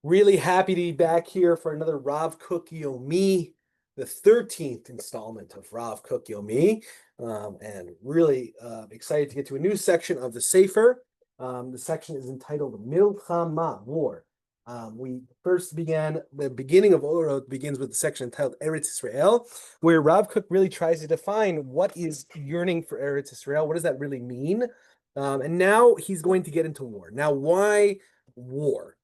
Really happy to be back here for another Rav Kook Yomi, the 13th installment of Rav Kook Yomi. And really excited to get to a new section of the Sefer. The section is entitled Milchama, War. We first began, the beginning of Orot begins with the section entitled Eretz Israel, where Rav Kook really tries to define what is yearning for Eretz Israel. What does that really mean? And now he's going to get into war. Now, why war?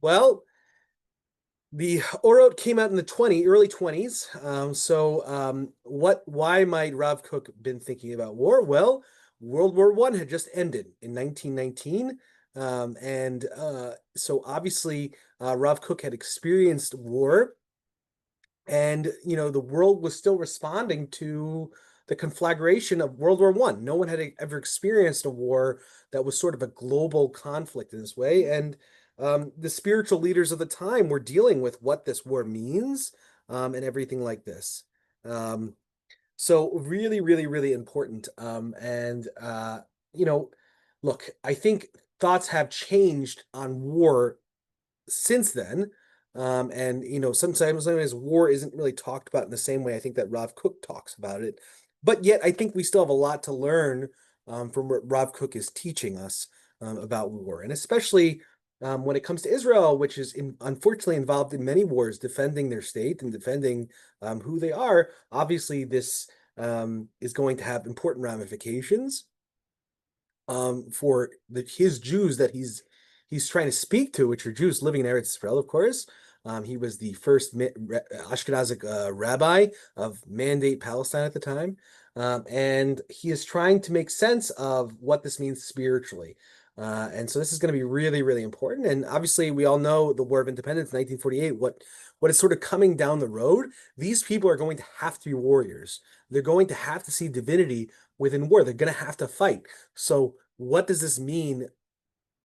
Well, the Orot came out in the early 20s. Why might Rav Kook been thinking about war? Well, World War I had just ended in 1919. So obviously, Rav Kook had experienced war, and the world was still responding to the conflagration of World War I. No one had ever experienced a war that was sort of a global conflict in this way, and the spiritual leaders of the time were dealing with what this war means, and everything like this. So really, really, really important. You know, Look, I think thoughts have changed on war since then. Sometimes war isn't really talked about in the same way I think that Rav Kook talks about it. But yet I think we still have a lot to learn from what Rav Kook is teaching us about war. And especially when it comes to Israel, which is unfortunately involved in many wars, defending their state and defending who they are. Obviously, this is going to have important ramifications for his Jews that he's trying to speak to, which are Jews living in Eretz Israel, of course. He was the first Ashkenazic rabbi of Mandate Palestine at the time. And he is trying to make sense of what this means spiritually. And so this is going to be really, really important. And obviously, we all know the War of Independence, 1948, what is sort of coming down the road. These people are going to have to be warriors. They're going to have to see divinity within war. They're going to have to fight. So what does this mean?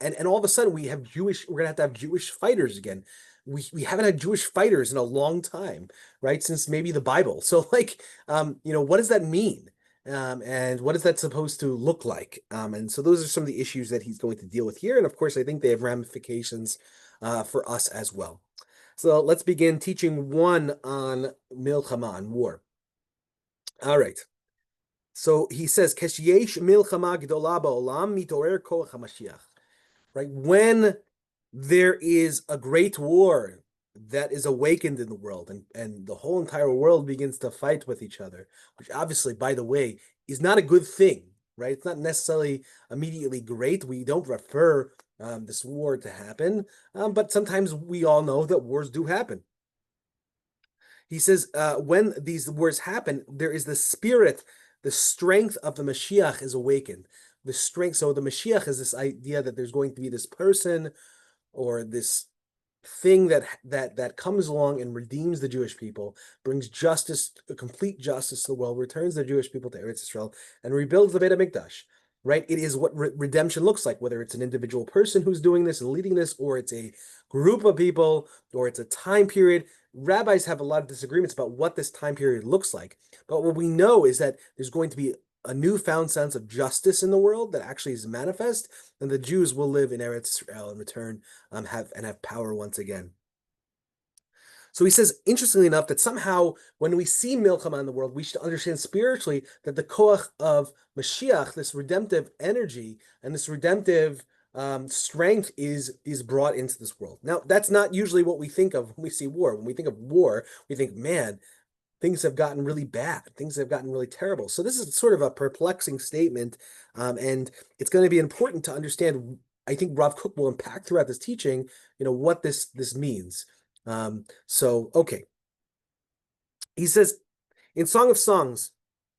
And all of a sudden we're gonna have to have Jewish fighters again. We haven't had Jewish fighters in a long time, right? Since maybe the Bible. So what does that mean? And what is that supposed to look like? And so those are some of the issues that he's going to deal with here. And of course, I think they have ramifications for us as well. So let's begin teaching one on Milchama, on war. All right. So he says, Kesheyesh milchama gedola ba'olam mitorer koach hamashiach. Right? When there is a great war that is awakened in the world, and the whole entire world begins to fight with each other, which obviously, by the way, is not a good thing, right? It's not necessarily immediately great. We don't prefer this war to happen, but sometimes we all know that wars do happen. He says, when these wars happen, there is the strength of the Mashiach is awakened. The strength. So the Mashiach is this idea that there's going to be this person or this thing that comes along and redeems the Jewish people, brings justice, a complete justice to the world, returns the Jewish people to Eretz Israel, and rebuilds the Beit HaMikdash. Right? It is what redemption looks like, whether it's an individual person who's doing this and leading this, or it's a group of people, or it's a time period. Rabbis have a lot of disagreements about what this time period looks like. But what we know is that there's going to be a newfound sense of justice in the world that actually is manifest, and the Jews will live in Eretz Israel and return, have power once again. So he says, interestingly enough, that somehow when we see milchama in the world, we should understand spiritually that the koach of Mashiach, this redemptive energy and this redemptive strength is brought into this world. Now, that's not usually what we think of when we see war. When we think of war, we think, man, things have gotten really bad. Things have gotten really terrible. So this is sort of a perplexing statement, and it's going to be important to understand. I think Rav Kook will unpack throughout this teaching, what this means. Okay. He says in Song of Songs,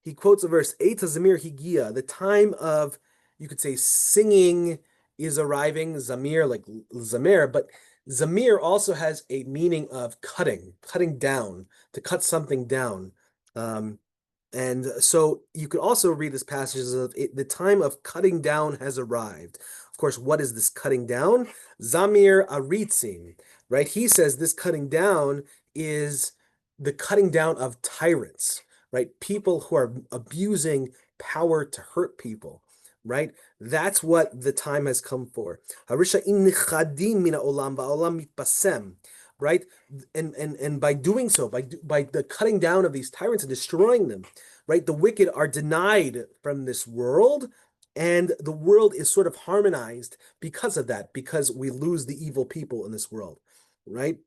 he quotes a verse, Eita Zamir Higia, the time of, you could say, singing is arriving, Zamir, like Zamir, but Zamir also has a meaning of cutting down, to cut something down. And so you could also read this passage as the time of cutting down has arrived. Of course, what is this cutting down? Zamir Aritzim, right? He says this cutting down is the cutting down of tyrants, right? People who are abusing power to hurt people. right? That's what the time has come for. Harisha'im nichadim mina olam va'olam mitbasem, right? And by doing so, by the cutting down of these tyrants and destroying them, right? The wicked are denied from this world, and the world is sort of harmonized because of that, because we lose the evil people in this world, right?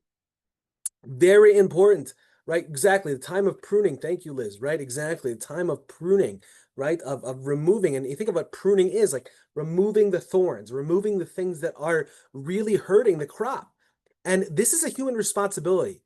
Very important, right? Exactly. The time of pruning. Thank you, Liz. Right? Exactly. The time of pruning, right? Of removing. And you think of what pruning is like removing the thorns, removing the things that are really hurting the crop. And this is a human responsibility.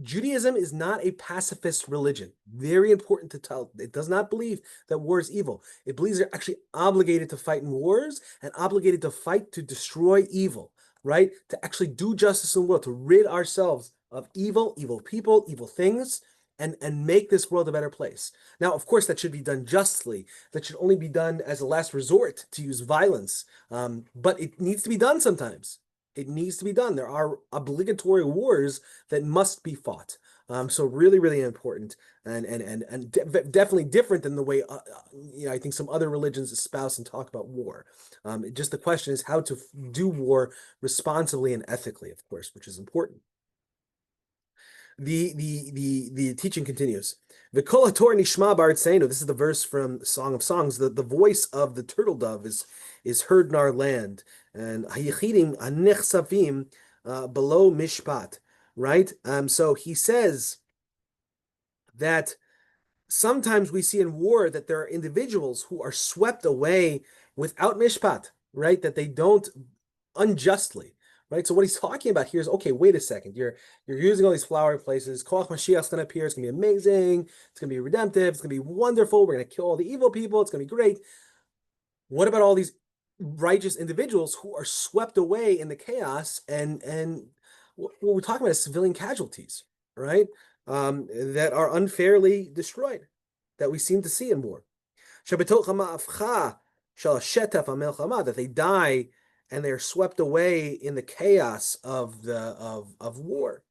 Judaism is not a pacifist religion. Very important to tell. It does not believe that war is evil. It believes they're actually obligated to fight in wars and obligated to fight to destroy evil, right? To actually do justice in the world, to rid ourselves of evil, evil people, evil things, and make this world a better place. Now, of course, that should be done justly. That should only be done as a last resort to use violence. But it needs to be done sometimes. It needs to be done. There are obligatory wars that must be fought. So really, really important, and definitely different than the way I think some other religions espouse and talk about war. Just the question is how to do war responsibly and ethically, of course, which is important. The teaching continues. V'kol haTorah nishma ba'artzeinu. This is the verse from Song of Songs. The voice of the turtle dove is heard in our land. And hayichidim anechsavim below mishpat. Right. So he says that sometimes we see in war that there are individuals who are swept away without mishpat. Right. That they don't unjustly. Right. So what he's talking about here is, okay, wait a second. You're using all these flowery places. Koach Mashiach's going to appear. It's going to be amazing. It's going to be redemptive. It's going to be wonderful. We're going to kill all the evil people. It's going to be great. What about all these righteous individuals who are swept away in the chaos and what we're talking about is civilian casualties, right? That are unfairly destroyed, that we seem to see in war. That they die and they're swept away in the chaos of war.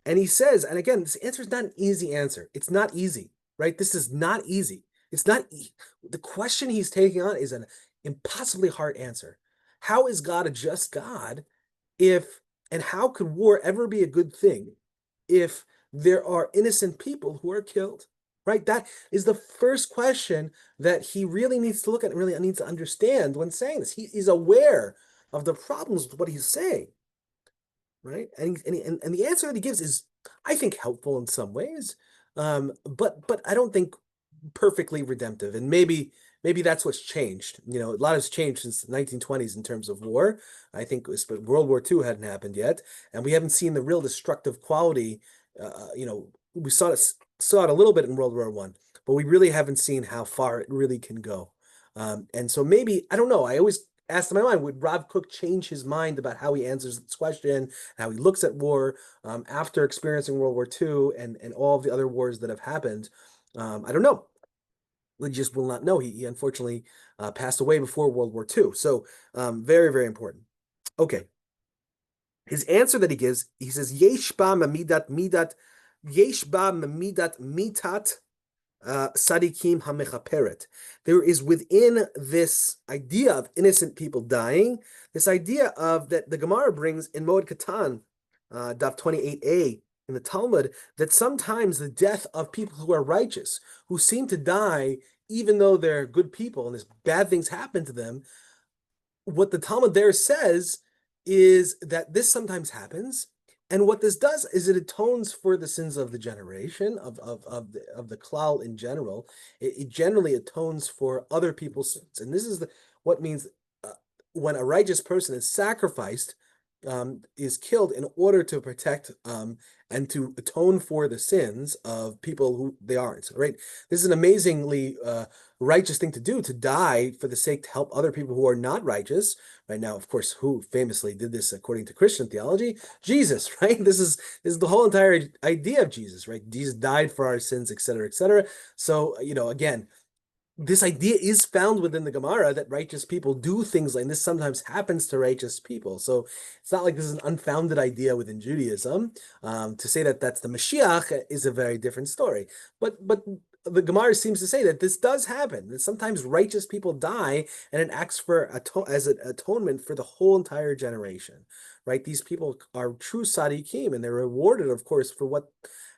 And he says, and again, this answer is not an easy answer. It's not easy, right? This is not easy. It's not the question he's taking on is an impossibly hard answer. How is God a just God and how could war ever be a good thing if there are innocent people who are killed? Right? That is the first question that he really needs to look at and really needs to understand when saying this. He is aware of the problems with what he's saying, right? And the answer that he gives is, I think, helpful in some ways, but I don't think perfectly redemptive. And maybe that's what's changed. A lot has changed since the 1920s in terms of war. I think World War II hadn't happened yet, and we haven't seen the real destructive quality. We saw it a little bit in World War I, but we really haven't seen how far it really can go. And so maybe, I don't know, I always asked in my mind, would Rav Kook change his mind about how he answers this question, how he looks at war after experiencing World War II and all of the other wars that have happened? I don't know. We just will not know. He unfortunately passed away before World War II. So very, very important. Okay. His answer that he gives, he says, Yesh ba midat mitat sadikim hamechaperet. There is within this idea of innocent people dying, this idea of that the Gemara brings in Moed Katan, Daf 28a in the Talmud, that sometimes the death of people who are righteous, who seem to die even though they're good people and this bad things happen to them, what the Talmud there says is that this sometimes happens. And what this does is it atones for the sins of the generation, of the klal in general. It generally atones for other people's sins. And this is what means when a righteous person is sacrificed, is killed in order to protect and to atone for the sins of people who they aren't, right? This is an amazingly righteous thing to do, to die for the sake to help other people who are not righteous. Right now, of course, who famously did this according to Christian theology? Jesus, right? This is the whole entire idea of Jesus, right? Jesus died for our sins, et cetera, et cetera. So, again, this idea is found within the Gemara that righteous people do things like this. Sometimes happens to righteous people. So it's not like this is an unfounded idea within Judaism. To say that that's the Mashiach is a very different story. But the Gemara seems to say that this does happen, that sometimes righteous people die and it acts as an atonement for the whole entire generation, right? These people are true Sadiqim, and they're rewarded, of course, for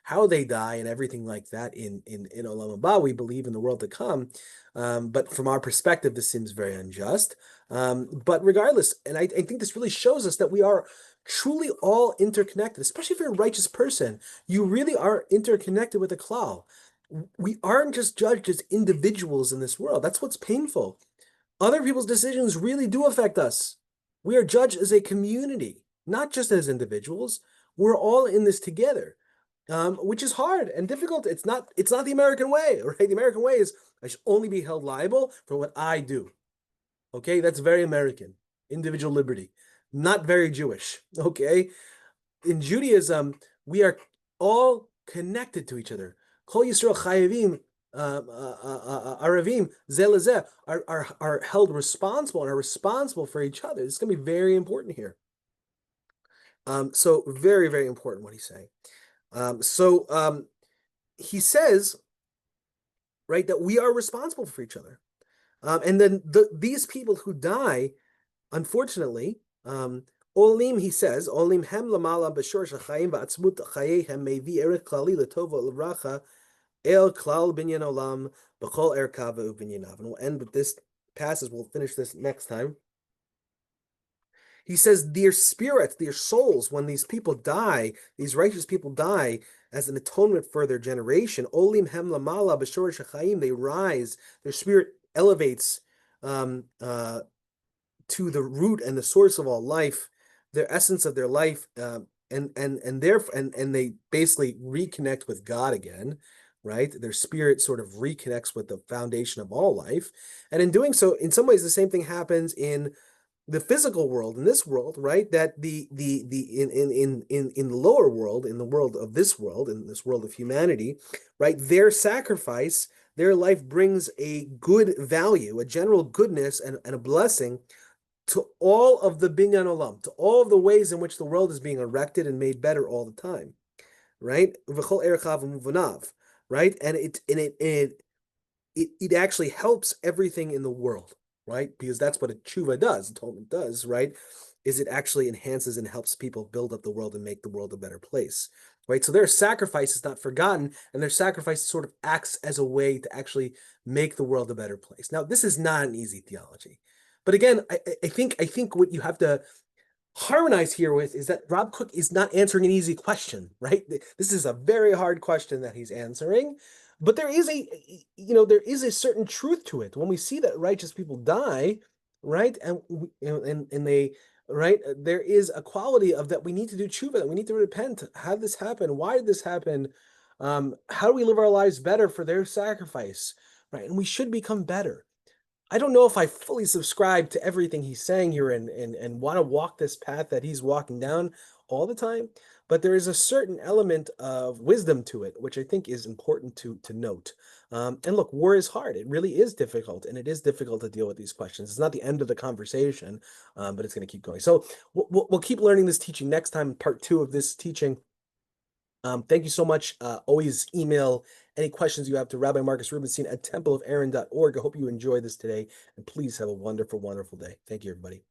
how they die and everything like that in Olam Haba. We believe in the world to come. But from our perspective, this seems very unjust. But regardless, and I think this really shows us that we are truly all interconnected, especially if you're a righteous person. You really are interconnected with the klal. We aren't just judged as individuals in this world. That's what's painful. Other people's decisions really do affect us. We are judged as a community, not just as individuals. We're all in this together, which is hard and difficult. It's not the American way, right? The American way is I should only be held liable for what I do. Okay, that's very American. Individual liberty, not very Jewish. Okay, in Judaism, we are all connected to each other. Kol Yisrael chayavim, aravim zelazeh are held responsible and are responsible for each other. This is going to be very important here. So very, very important what he's saying. He says, right, that we are responsible for each other. And then these people who die, unfortunately, Olim, he says, Olim hem lamala b'shor shachayim va'atzmut chayehem mevi erech klali l'tova l'vracha el klal binyan olam b'chol erkav u'binyanav. And we'll end with this passage. We'll finish this next time. He says their spirits, their souls, when these people die, these righteous people die as an atonement for their generation. Olim hem lamala b'shor shachayim, they rise, their spirit elevates to the root and the source of all life, their essence of their life, and they basically reconnect with God again, right? Their spirit sort of reconnects with the foundation of all life, and in doing so, in some ways, the same thing happens in the physical world, in this world, right? That in the lower world, in the world of this world, in this world of humanity, right? Their sacrifice, their life brings a good value, a general goodness, and a blessing to all of the binyan olam, to all of the ways in which the world is being erected and made better all the time, right? Right, and it actually helps everything in the world, right? Because that's what a tshuva does, atonement does, right? Is it actually enhances and helps people build up the world and make the world a better place, right? So their sacrifice is not forgotten, and their sacrifice sort of acts as a way to actually make the world a better place. Now, this is not an easy theology. But again, I think what you have to harmonize here with is that Rav Kook is not answering an easy question, right? This is a very hard question that he's answering, but there is a certain truth to it. When we see that righteous people die, right, and they, right, there is a quality of that we need to do tshuva, that we need to repent. How did this happen? Why did this happen? How do we live our lives better for their sacrifice, right? And we should become better. I don't know if I fully subscribe to everything he's saying here and want to walk this path that he's walking down all the time, but there is a certain element of wisdom to it, which I think is important to note. And look, war is hard. It really is difficult, and it is difficult to deal with these questions. It's not the end of the conversation, but it's going to keep going. So we'll keep learning this teaching next time, part 2 of this teaching. Thank you so much. Always email any questions you have to Rabbi Marcus Rubenstein at templeofaaron.org. I hope you enjoyed this today, and please have a wonderful, wonderful day. Thank you, everybody.